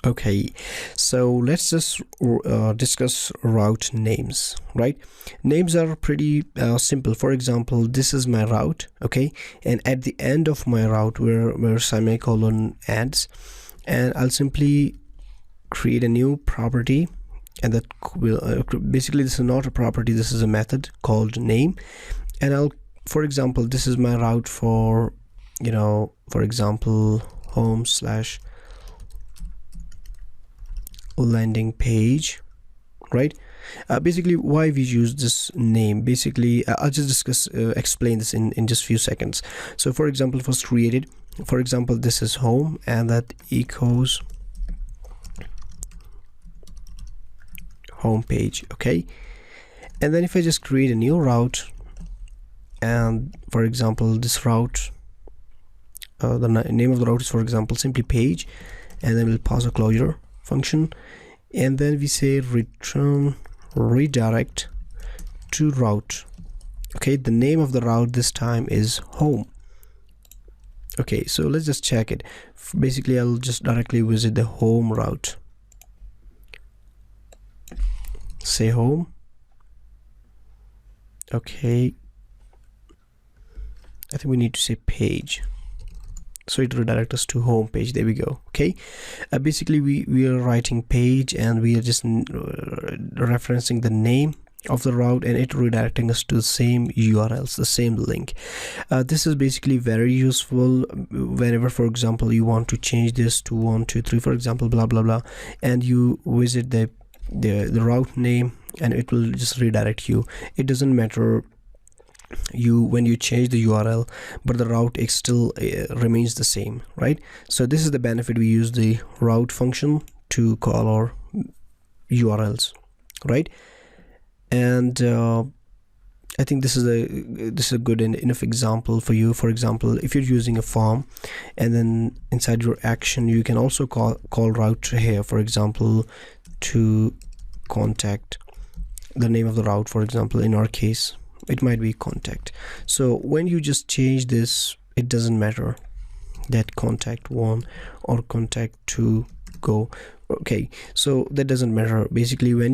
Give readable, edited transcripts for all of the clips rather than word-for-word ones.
Okay, so let's just discuss route names, right? Names are pretty simple. For example, this is my route, okay, and at the end of my route where semicolon ends, and I'll simply create a new property, and that will basically, this is not a property, this is a method called name. And I'll, for example, this is my route for, you know, for example, home / landing page, right? Basically, why we use this name, basically I'll just explain this in just few seconds. So for example, first created, for example, this is home, and that echoes home page, okay? And then if I just create a new route, and for example, this route, the name of the route is, for example, simply page, and then we'll pass a closure function, and then we say return redirect to route. Okay, the name of the route this time is home. Okay, so let's just check it. Basically, I'll just directly visit the home route, say home. Okay, I think we need to say page, so it redirects us to home page. There we go. Okay, basically we are writing page, and we are just referencing the name of the route, and it redirecting us to the same URLs, the same link. This is basically very useful whenever, for example, you want to change this to 1 2 3, for example, blah blah blah, and you visit the route name, and it will just redirect you. It doesn't matter when you change the URL, but the route still remains the same, right? So this is the benefit. We use the route function to call our URLs, right? And I think this is a good enough example for you. For example, if you're using a form, and then inside your action you can also call route here, for example, to contact, the name of the route, for example, in our case it might be contact. So when you just change this, it doesn't matter that contact 1 or contact 2 go. Okay, so that doesn't matter. Basically, when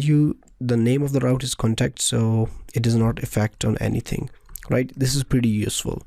the name of the route is contact, so it does not affect on anything, right? This is pretty useful.